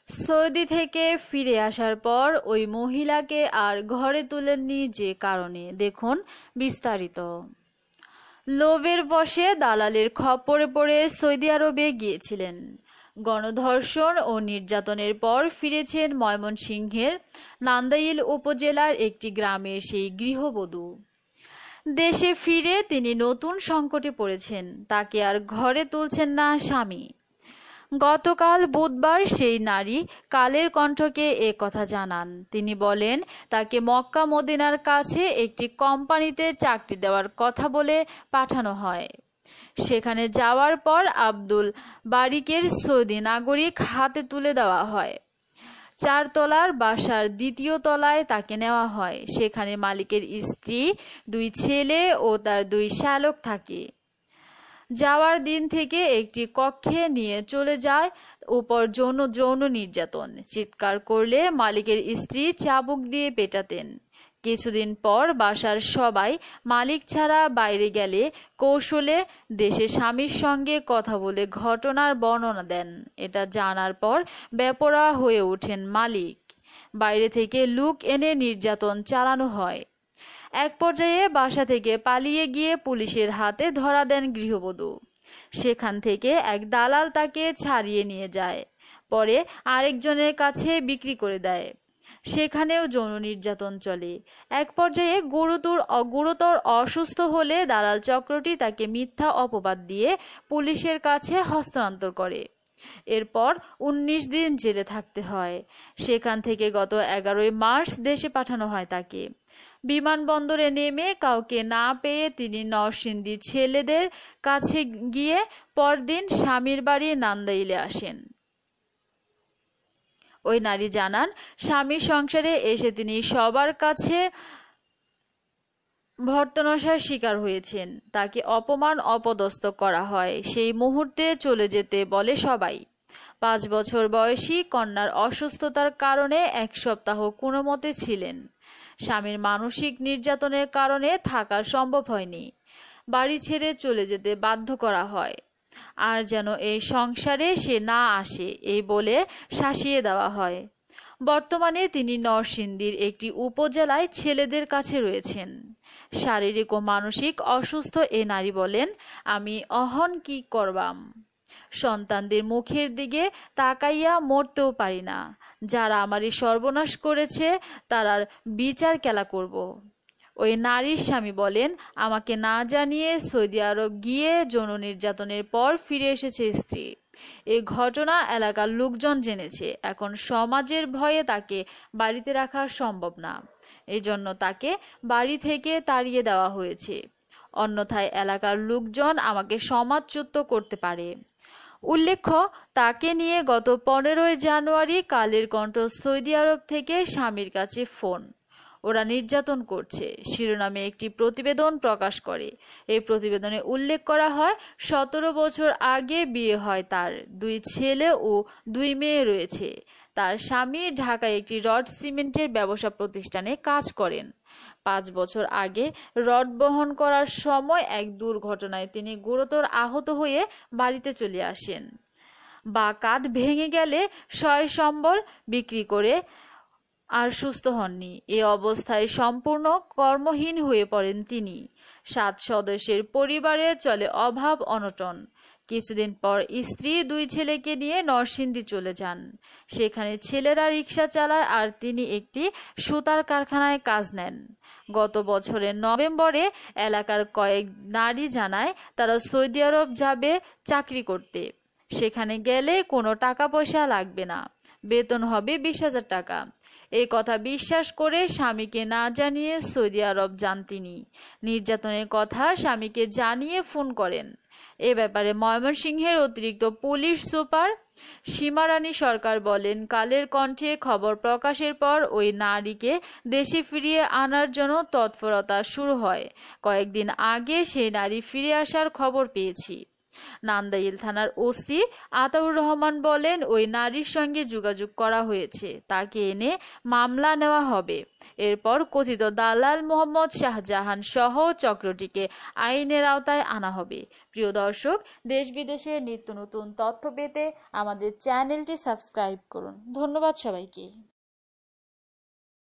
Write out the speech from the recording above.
Saudi থেকে ফিরে আসার পর ওই মহিলাকে আর ঘরে তুলেননি, যে কারণে দেখুন বিস্তারিত। লোভের বশে দালালের খপ্পরে পড়ে সৌদি আরবে গিয়েছিলেন। গণধর্ষণ ও নির্যাতনের পর ফিরেছেন ময়মনসিংহের নান্দাইল উপজেলার একটি গ্রামের সেই গৃহবধূ। দেশে ফিরে তিনি নতুন সংকটে পড়েছেন, তাকে আর ঘরে তুলছেন না স্বামী। গতকাল বুধবার সেই নারী কালের কণ্ঠকে এ কথা জানান। তিনি বলেন, তাকে মক্কা মদিনার কাছে একটি কোম্পানিতে চাকরি দেওয়ার কথা বলে পাঠানো হয়। সেখানে যাওয়ার পর আব্দুল বারিকের সৌদি নাগরিক হাতে তুলে দেওয়া হয়। 4 তলার বাসার 2য় তলায় তাকে নেওয়া হয়। সেখানে মালিকের স্ত্রী, 2 ছেলে ও তার 2 শ্যালক থাকে। যাওয়ার দিন থেকে একটি কক্ষে নিয়ে চলে যায়, উপর যৌন নির্যাতন। চিৎকার করলে মালিকের স্ত্রী চাবুক দিয়ে পেটাতেন। কিছুদিন পর বাসার সবাই মালিক ছাড়া বাইরে গেলে কৌশলে দেশে স্বামীর সঙ্গে কথা বলে ঘটনার বর্ণনা দেন। এটা জানার পর বেপরোয়া হয়ে ওঠেন মালিক। বাইরে থেকে লোক এনে নির্যাতন চালানো হয়। এক পর্যায়ে বাসা থেকে পালিয়ে গিয়ে পুলিশের হাতে ধরা দেন গৃহবধূ। সেখান থেকে এক দালাল তাকে ছাড়িয়ে নিয়ে যায়, পরে আরেকজনের কাছে বিক্রি করে দেয়। সেখানেও যৌন নির্যাতন চলে। এক পর্যায়ে গুরুতর অসুস্থ হলে দালাল চক্রটি তাকে মিথ্যা অপবাদ দিয়ে পুলিশের কাছে হস্তান্তর করে। এরপর 19 দিন জেলে থাকতে হয়। সেখান থেকে গত 11 মার্চ দেশে পাঠানো হয় তাকে। বিমানবন্দরে নেমে কাউকে না পেয়ে তিনি নরসিংদী ছেলেদের কাছে গিয়ে পরদিন স্বামীর বাড়ি নান্দাইলে আসেন। ওই নারী জানান, স্বামীর সংসারে এসে তিনি সবার কাছে ভর্ৎসনার শিকার হয়েছেন। তাকে অপমান অপদস্থ করা হয়। সেই মুহূর্তে চলে যেতে বলে সবাই। 5 বছর বয়সী কন্যার অসুস্থতার কারণে 1 সপ্তাহ কোনোমতে ছিলেন। স্বামীর মানসিক নির্যাতনের কারণে থাকা সম্ভব হয়নি। বাড়ি ছেড়ে চলে যেতে বাধ্য করা হয়। আর যেন এই সংসারে সে না আসে এই বলে শাসিয়ে দেওয়া হয়। বর্তমানে তিনি নরসিংদীর একটি উপজেলায় ছেলেদের কাছে রয়েছেন। শারীরিক ও মানসিক অসুস্থ এ নারী বলেন, আমি অহন কি করবাম, সন্তানদের মুখের দিকে তাকাইয়া মরতেও পারি না। যারা আমারই সর্বনাশ করেছে তারার বিচার কেলা করব। ওই নারীর স্বামী বলেন, আমাকে না জানিয়ে সৌদি আরব গিয়ে যৌন নির্যাতনের পর ফিরে এসেছে স্ত্রী। এই ঘটনা এলাকার লোকজন জেনেছে। এখন সমাজের ভয়ে তাকে বাড়িতে রাখা সম্ভব না, এই জন্য তাকে বাড়ি থেকে তাড়িয়ে দেওয়া হয়েছে। অন্যথায় এলাকার লোকজন আমাকে সমাজচ্যুত করতে পারে। উল্লেখ্য, তাকে নিয়ে গত 15 জানুয়ারি কালের কণ্ঠ সৌদি আরব থেকে স্বামীর কাছে ফোন, ওরা নির্যাতন করছে শিরোনামে একটি প্রতিবেদন প্রকাশ করে। এই প্রতিবেদনে উল্লেখ করা হয়, 17 বছর আগে বিয়ে হয় তার। 2 ছেলে ও 2 মেয়ে রয়েছে। তার স্বামী ঢাকায় একটি রড সিমেন্টের ব্যবসা প্রতিষ্ঠানে কাজ করেন। 5 বছর আগে রড বহন করার সময় এক দুর্ঘটনায় তিনি গুরুতর আহত হয়ে বাড়িতে চলে আসেন। বা কাঁধ ভেঙে গেলে সয় সম্বল বিক্রি করে আর সুস্থ হননি। এ অবস্থায় সম্পূর্ণ কর্মহীন হয়ে পড়েন তিনি। 7 সদস্যের পরিবারে চলে অভাব অনটন। কিছুদিন পর স্ত্রী 2 ছেলেকে নিয়ে নরসিংদী চলে যান। সেখানে ছেলেরা রিক্সা চালায় আর তিনি একটি সুতার কারখানায় কাজ নেন। গত বছরের নভেম্বরে এলাকার কয়েক নারী জানায় তারা সৌদি আরব যাবে চাকরি করতে। সেখানে গেলে কোনো টাকা পয়সা লাগবে না, বেতন হবে 20,000 টাকা। এই কথা বিশ্বাস করে স্বামীকে না জানিয়ে সৌদি আরব যান তিনি। নির্যাতনের কথা স্বামীকে জানিয়ে ফোন করেন। এ ব্যাপারে ময়মনসিংহের অতিরিক্ত পুলিশ সুপার সীমারানী সরকার বলেন, কালের কণ্ঠে খবর প্রকাশের পর ওই নারীকে দেশে ফিরিয়ে আনার জন্য তৎপরতা শুরু হয়। কয়েকদিন আগে সেই নারী ফিরে আসার খবর পেয়েছি। নান্দাইল থানার ওসি আতাউর রহমান বলেন, ওই নারীর সঙ্গে যোগাযোগ করা হয়েছে, তাকে এনে মামলা নেওয়া হবে। এরপর কথিত দালাল মোহাম্মদ শাহজাহান সহ চক্রটিকে আইনের আওতায় আনা হবে। প্রিয় দর্শক, দেশ বিদেশের নিত্য নতুন তথ্য পেতে আমাদের চ্যানেলটি সাবস্ক্রাইব করুন। ধন্যবাদ সবাইকে।